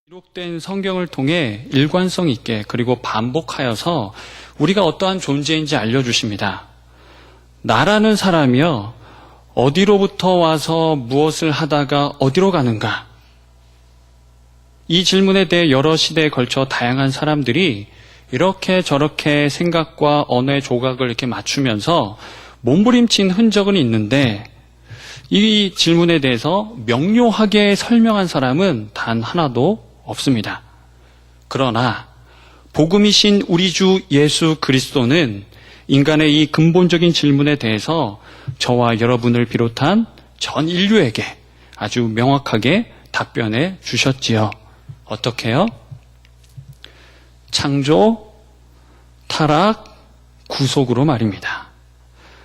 기록된 성경을 통해 일관성 있게 그리고 반복하여서 우리가 어떠한 존재인지 알려주십니다. 나라는 사람이여 어디로부터 와서 무엇을 하다가 어디로 가는가? 이 질문에 대해 여러 시대에 걸쳐 다양한 사람들이 이렇게 저렇게 생각과 언어의 조각을 이렇게 맞추면서 몸부림친 흔적은 있는데 이 질문에 대해서 명료하게 설명한 사람은 단 하나도 없습니다. 그러나 복음이신 우리 주 예수 그리스도는 인간의 이 근본적인 질문에 대해서 저와 여러분을 비롯한 전 인류에게 아주 명확하게 답변해 주셨지요. 어떻게요? 창조, 타락, 구속으로 말입니다.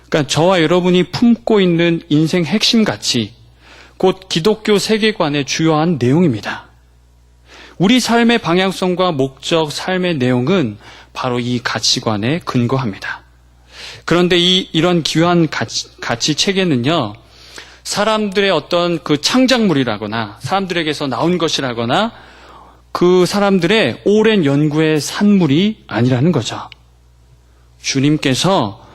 그러니까 저와 여러분이 품고 있는 인생 핵심 가치, 곧 기독교 세계관의 주요한 내용입니다. 우리 삶의 방향성과 목적, 삶의 내용은 바로 이 가치관에 근거합니다. 그런데 이런 귀한 가치 체계는요, 사람들의 어떤 그 창작물이라거나 사람들에게서 나온 것이라거나 그 사람들의 오랜 연구의 산물이 아니라는 거죠. 주님께서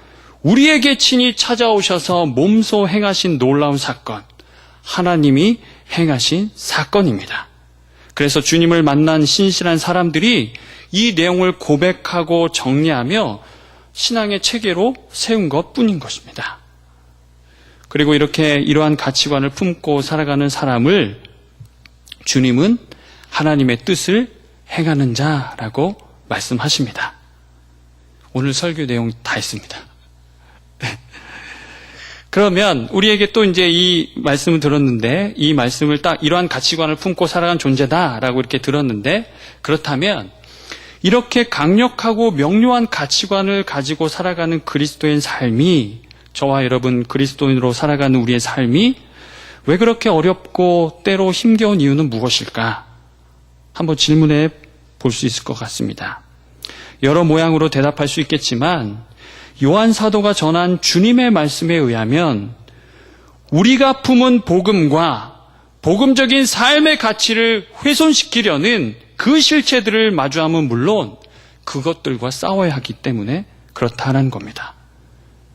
우리에게 친히 찾아오셔서 몸소 행하신 놀라운 사건, 하나님이 행하신 사건입니다. 그래서 주님을 만난 신실한 사람들이 이 내용을 고백하고 정리하며 신앙의 체계로 세운 것뿐인 것입니다. 그리고 이러한 가치관을 품고 살아가는 사람을 주님은 하나님의 뜻을 행하는 자라고 말씀하십니다. 오늘 설교 내용 다 했습니다. 그러면 우리에게 또 이제 이 말씀을 들었는데 이 말씀을 딱 이러한 가치관을 품고 살아간 존재다라고 이렇게 들었는데 그렇다면 이렇게 강력하고 명료한 가치관을 가지고 살아가는 그리스도인 삶이 저와 여러분 그리스도인으로 살아가는 우리의 삶이 왜 그렇게 어렵고 때로 힘겨운 이유는 무엇일까? 한번 질문해 볼 수 있을 것 같습니다. 여러 모양으로 대답할 수 있겠지만 요한 사도가 전한 주님의 말씀에 의하면 우리가 품은 복음과 복음적인 삶의 가치를 훼손시키려는 그 실체들을 마주하면 물론 그것들과 싸워야 하기 때문에 그렇다는 겁니다.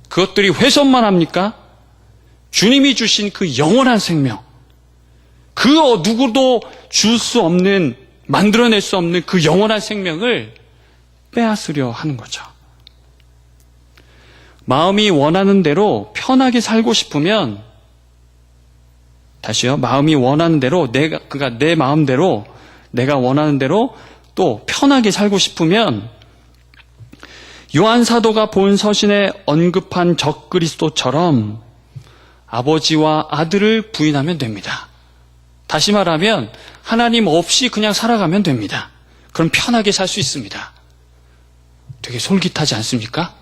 그것들이 훼손만 합니까? 주님이 주신 그 영원한 생명, 그 누구도 줄 수 없는, 만들어낼 수 없는 그 영원한 생명을 빼앗으려 하는 거죠. 마음이 원하는 대로 편하게 살고 싶으면, 다시요, 마음이 원하는 대로, 그러니까 내 마음대로, 내가 원하는 대로 또 편하게 살고 싶으면, 요한 사도가 본 서신에 언급한 적그리스도처럼 아버지와 아들을 부인하면 됩니다. 다시 말하면, 하나님 없이 그냥 살아가면 됩니다. 그럼 편하게 살 수 있습니다. 되게 솔깃하지 않습니까?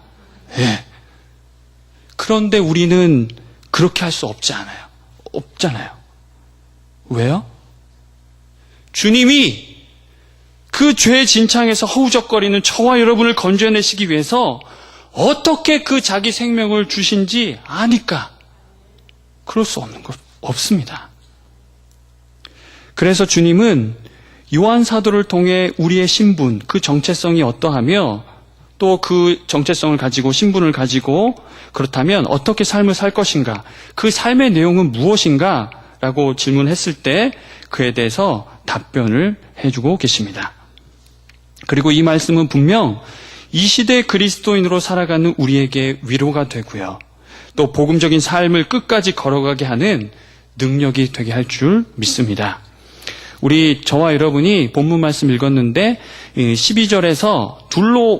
예. 그런데 우리는 그렇게 할 수 없잖아요. 왜요? 주님이 그 죄의 진창에서 허우적거리는 저와 여러분을 건져내시기 위해서 어떻게 그 자기 생명을 주신지 아니까 그럴 수 없습니다. 그래서 주님은 요한 사도를 통해 우리의 신분, 그 정체성이 어떠하며 또 그 정체성을 가지고 신분을 가지고 그렇다면 어떻게 삶을 살 것인가, 그 삶의 내용은 무엇인가 라고 질문했을 때 그에 대해서 답변을 해주고 계십니다. 그리고 이 말씀은 분명 이 시대 그리스도인으로 살아가는 우리에게 위로가 되고요, 또 복음적인 삶을 끝까지 걸어가게 하는 능력이 되게 할 줄 믿습니다. 저와 여러분이 본문 말씀 읽었는데 12절에서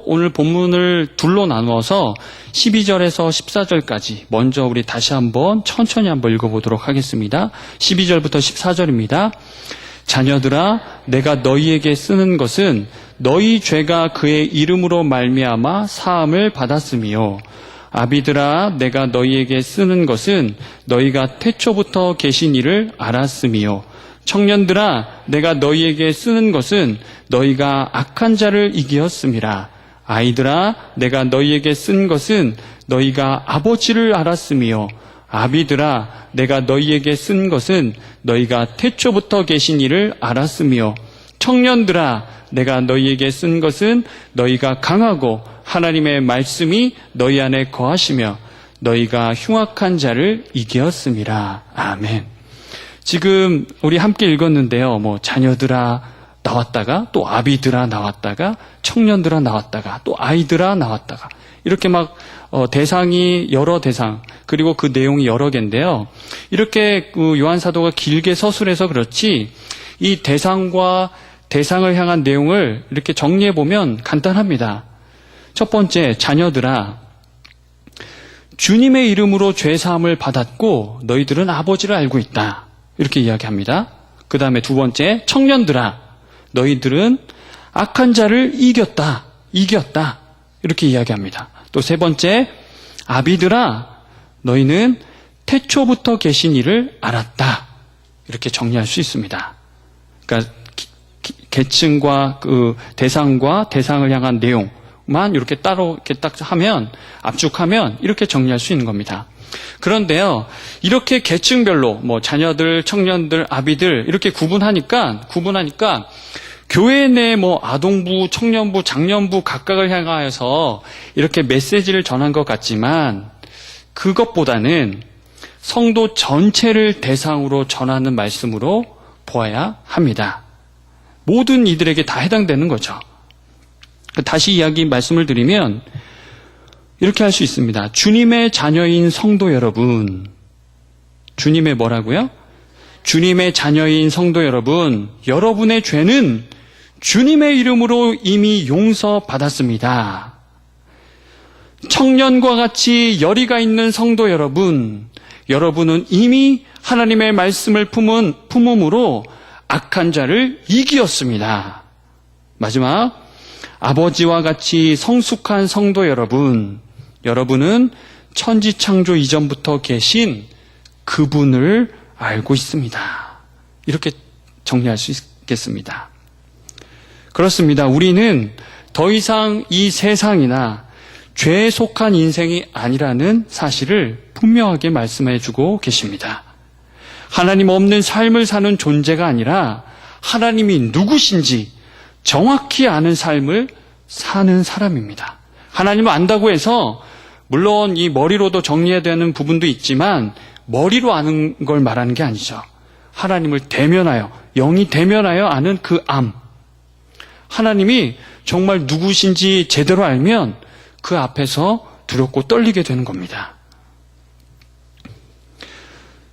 오늘 본문을 둘로 나누어서 12절에서 14절까지 먼저 우리 다시 한번 천천히 한번 읽어보도록 하겠습니다. 12절부터 14절입니다. 자녀들아, 내가 너희에게 쓰는 것은 너희 죄가 그의 이름으로 말미암아 사함을 받았음이요, 아비들아, 내가 너희에게 쓰는 것은 너희가 태초부터 계신 이를 알았음이요, 청년들아, 내가 너희에게 쓰는 것은 너희가 악한 자를 이기었음이라. 아이들아, 내가 너희에게 쓴 것은 너희가 아버지를 알았음이요, 아비들아, 내가 너희에게 쓴 것은 너희가 태초부터 계신 이를 알았으며 청년들아, 내가 너희에게 쓴 것은 너희가 강하고 하나님의 말씀이 너희 안에 거하시며 너희가 흉악한 자를 이기었음이라. 아멘. 지금 우리 함께 읽었는데요. 자녀들아 나왔다가 또 아비들아 나왔다가 청년들아 나왔다가 또 아이들아 나왔다가 이렇게 막 대상이 여러 대상 그리고 그 내용이 여러 개인데요. 이렇게 요한 사도가 길게 서술해서 그렇지 이 대상과 대상을 향한 내용을 이렇게 정리해 보면 간단합니다. 첫 번째, 자녀들아, 주님의 이름으로 죄 사함을 받았고 너희들은 아버지를 알고 있다. 이렇게 이야기합니다. 그 다음에 두 번째, 청년들아, 너희들은 악한 자를 이겼다. 이렇게 이야기합니다. 또 세 번째, 아비들아, 너희는 태초부터 계신 이를 알았다. 이렇게 정리할 수 있습니다. 그러니까 계층과 그 대상과 대상을 향한 내용만 이렇게 따로 이렇게 딱 하면 압축하면 이렇게 정리할 수 있는 겁니다. 그런데요, 이렇게 계층별로 자녀들, 청년들, 아비들 이렇게 구분하니까 교회 내 아동부, 청년부, 장년부 각각을 향하여서 이렇게 메시지를 전한 것 같지만 그것보다는 성도 전체를 대상으로 전하는 말씀으로 보아야 합니다. 모든 이들에게 다 해당되는 거죠. 다시 말씀을 드리면 이렇게 할 수 있습니다. 주님의 자녀인 성도 여러분, 주님의 뭐라고요? 주님의 자녀인 성도 여러분, 여러분의 죄는 주님의 이름으로 이미 용서받았습니다. 청년과 같이 열의가 있는 성도 여러분, 여러분은 이미 하나님의 말씀을 품음으로 악한 자를 이기었습니다. 마지막, 아버지와 같이 성숙한 성도 여러분, 여러분은 천지창조 이전부터 계신 그분을 알고 있습니다. 이렇게 정리할 수 있겠습니다. 그렇습니다. 우리는 더 이상 이 세상이나 죄에 속한 인생이 아니라는 사실을 분명하게 말씀해주고 계십니다. 하나님 없는 삶을 사는 존재가 아니라 하나님이 누구신지 정확히 아는 삶을 사는 사람입니다. 하나님을 안다고 해서 물론 이 머리로도 정리해야 되는 부분도 있지만 머리로 아는 걸 말하는 게 아니죠. 하나님을 대면하여, 영이 대면하여 아는 그 암. 하나님이 정말 누구신지 제대로 알면 그 앞에서 두렵고 떨리게 되는 겁니다.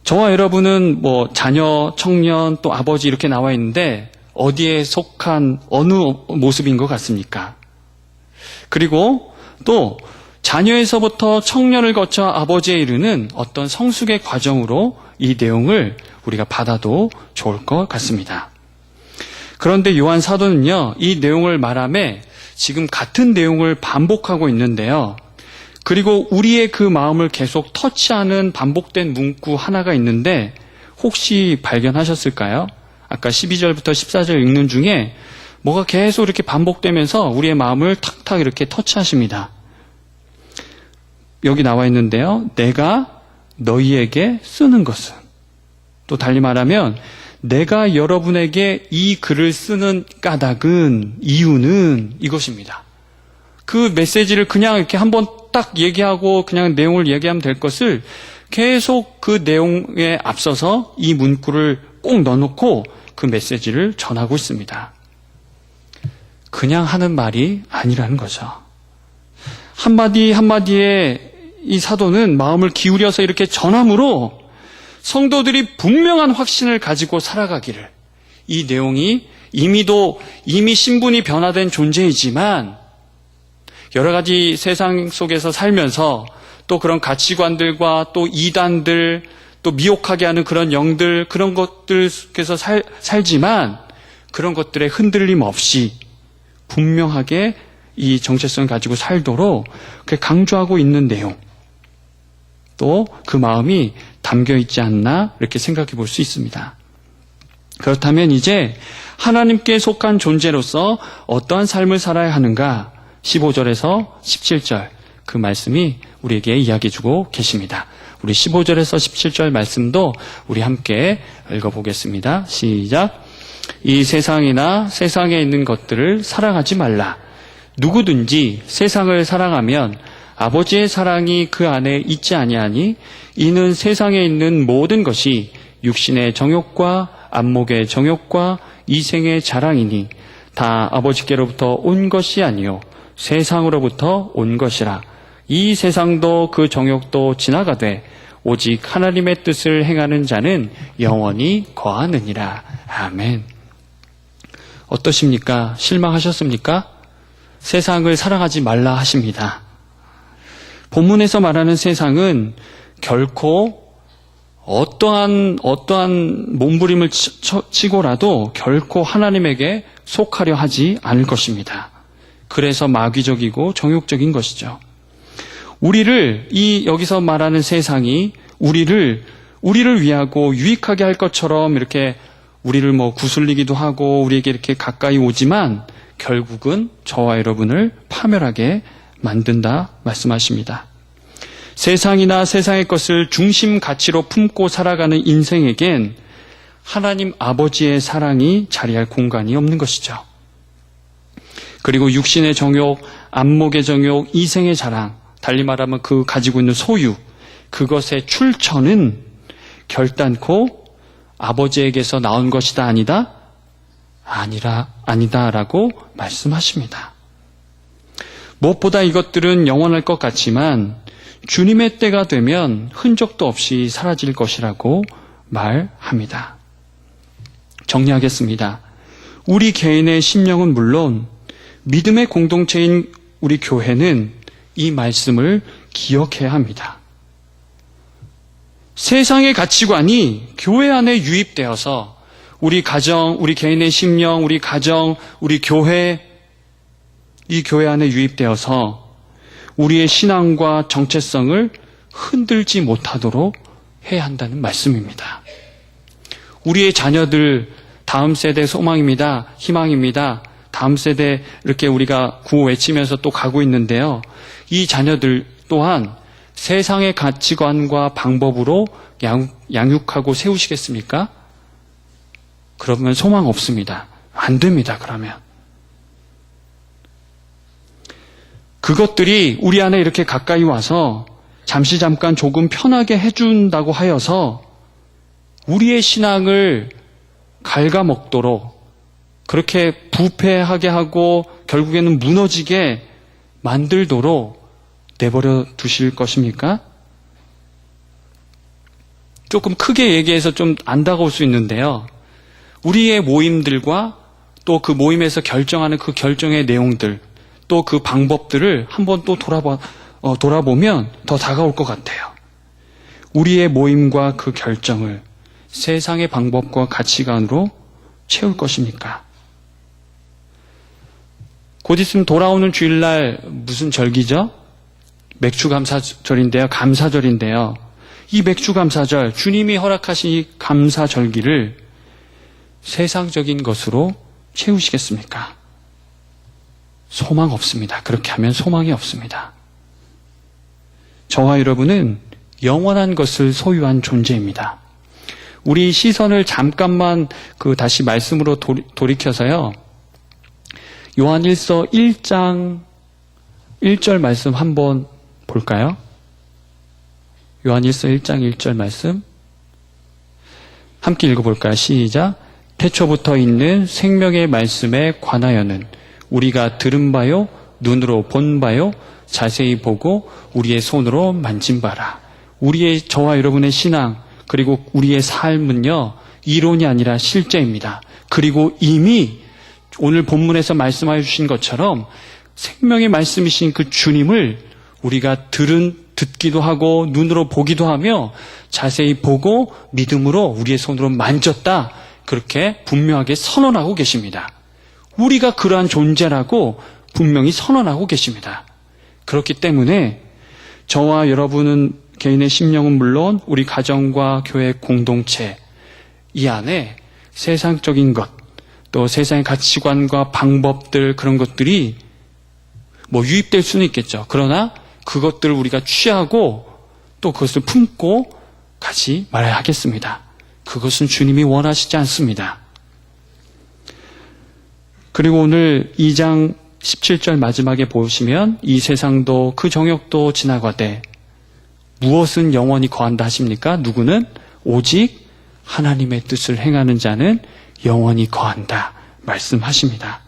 저와 여러분은 자녀, 청년, 또 아버지 이렇게 나와 있는데 어디에 속한 어느 모습인 것 같습니까? 그리고 또 자녀에서부터 청년을 거쳐 아버지에 이르는 어떤 성숙의 과정으로 이 내용을 우리가 받아도 좋을 것 같습니다. 그런데 요한 사도는요, 이 내용을 말함에 지금 같은 내용을 반복하고 있는데요. 그리고 우리의 그 마음을 계속 터치하는 반복된 문구 하나가 있는데 혹시 발견하셨을까요? 아까 12절부터 14절 읽는 중에 뭐가 계속 이렇게 반복되면서 우리의 마음을 탁탁 이렇게 터치하십니다. 여기 나와 있는데요. 내가 너희에게 쓰는 것은, 또 달리 말하면 내가 여러분에게 이 글을 쓰는 까닭은, 이유는 이것입니다. 그 메시지를 그냥 이렇게 한번 딱 얘기하고 그냥 내용을 얘기하면 될 것을 계속 그 내용에 앞서서 이 문구를 꼭 넣어놓고 그 메시지를 전하고 있습니다. 그냥 하는 말이 아니라는 거죠. 한마디 한마디에 이 사도는 마음을 기울여서 이렇게 전함으로 성도들이 분명한 확신을 가지고 살아가기를, 이 내용이 이미 신분이 변화된 존재이지만 여러 가지 세상 속에서 살면서 또 그런 가치관들과 또 이단들, 또 미혹하게 하는 그런 영들, 그런 것들 속에서 살지만 그런 것들에 흔들림 없이 분명하게 이 정체성을 가지고 살도록 강조하고 있는 내용, 또 그 마음이 담겨 있지 않나 이렇게 생각해 볼 수 있습니다. 그렇다면 이제 하나님께 속한 존재로서 어떠한 삶을 살아야 하는가, 15절에서 17절 그 말씀이 우리에게 이야기해 주고 계십니다. 우리 15절에서 17절 말씀도 우리 함께 읽어보겠습니다. 시작. 이 세상이나 세상에 있는 것들을 사랑하지 말라. 누구든지 세상을 사랑하면 아버지의 사랑이 그 안에 있지 아니하니 이는 세상에 있는 모든 것이 육신의 정욕과 안목의 정욕과 이생의 자랑이니 다 아버지께로부터 온 것이 아니요 세상으로부터 온 것이라. 이 세상도 그 정욕도 지나가되 오직 하나님의 뜻을 행하는 자는 영원히 거하느니라. 아멘. 어떠십니까? 실망하셨습니까? 세상을 사랑하지 말라 하십니다. 본문에서 말하는 세상은 결코 어떠한 몸부림을 치고라도 결코 하나님에게 속하려 하지 않을 것입니다. 그래서 마귀적이고 정욕적인 것이죠. 여기서 말하는 세상이 우리를 위하고 유익하게 할 것처럼 이렇게 우리를 구슬리기도 하고 우리에게 이렇게 가까이 오지만 결국은 저와 여러분을 파멸하게 만든다 말씀하십니다. 세상이나 세상의 것을 중심 가치로 품고 살아가는 인생에겐 하나님 아버지의 사랑이 자리할 공간이 없는 것이죠. 그리고 육신의 정욕, 안목의 정욕, 이생의 자랑, 달리 말하면 그 가지고 있는 소유, 그것의 출처는 결단코 아버지에게서 나온 것이다 아니다? 아니다라고 말씀하십니다. 무엇보다 이것들은 영원할 것 같지만 주님의 때가 되면 흔적도 없이 사라질 것이라고 말합니다. 정리하겠습니다. 우리 개인의 심령은 물론 믿음의 공동체인 우리 교회는 이 말씀을 기억해야 합니다. 세상의 가치관이 교회 안에 유입되어서 우리 가정, 우리 개인의 심령, 우리 가정, 우리 교회, 이 교회 안에 유입되어서 우리의 신앙과 정체성을 흔들지 못하도록 해야 한다는 말씀입니다. 우리의 자녀들, 다음 세대 소망입니다. 희망입니다. 다음 세대 이렇게 우리가 구호 외치면서 또 가고 있는데요. 이 자녀들 또한 세상의 가치관과 방법으로 양육하고 세우시겠습니까? 그러면 소망 없습니다. 안 됩니다. 그러면. 그것들이 우리 안에 이렇게 가까이 와서 잠깐 조금 편하게 해준다고 하여서 우리의 신앙을 갉아먹도록 그렇게 부패하게 하고 결국에는 무너지게 만들도록 내버려 두실 것입니까? 조금 크게 얘기해서 좀 안타까울 수 있는데요. 우리의 모임들과 또 그 모임에서 결정하는 그 결정의 내용들, 또 그 방법들을 한번 또 돌아보면 더 다가올 것 같아요. 우리의 모임과 그 결정을 세상의 방법과 가치관으로 채울 것입니까? 곧 있으면 돌아오는 주일날 무슨 절기죠? 맥주감사절인데요. 감사절인데요. 이 맥주감사절, 주님이 허락하신 이 감사절기를 세상적인 것으로 채우시겠습니까? 소망 없습니다. 그렇게 하면 소망이 없습니다. 저와 여러분은 영원한 것을 소유한 존재입니다. 우리 시선을 잠깐만 다시 말씀으로 돌이켜서요. 요한일서 1장 1절 말씀 한번 볼까요? 요한일서 1장 1절 말씀 함께 읽어볼까요? 시작. 태초부터 있는 생명의 말씀에 관하여는 우리가 들은 바요, 눈으로 본 바요, 자세히 보고 우리의 손으로 만진 바라. 저와 여러분의 신앙 그리고 우리의 삶은요, 이론이 아니라 실제입니다. 그리고 이미 오늘 본문에서 말씀해 주신 것처럼 생명의 말씀이신 그 주님을 우리가 듣기도 하고 눈으로 보기도 하며 자세히 보고 믿음으로 우리의 손으로 만졌다. 그렇게 분명하게 선언하고 계십니다. 우리가 그러한 존재라고 분명히 선언하고 계십니다. 그렇기 때문에 저와 여러분은 개인의 심령은 물론 우리 가정과 교회 공동체 이 안에 세상적인 것, 또 세상의 가치관과 방법들 그런 것들이 유입될 수는 있겠죠. 그러나 그것들을 우리가 취하고 또 그것을 품고 가지 말아야 하겠습니다. 그것은 주님이 원하시지 않습니다. 그리고 오늘 2장 17절 마지막에 보시면 이 세상도 그 정욕도 지나가되 무엇은 영원히 거한다 하십니까? 누구는? 오직 하나님의 뜻을 행하는 자는 영원히 거한다 말씀하십니다.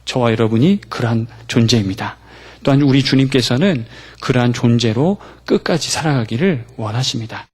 저와 여러분이 그러한 존재입니다. 또한 우리 주님께서는 그러한 존재로 끝까지 살아가기를 원하십니다.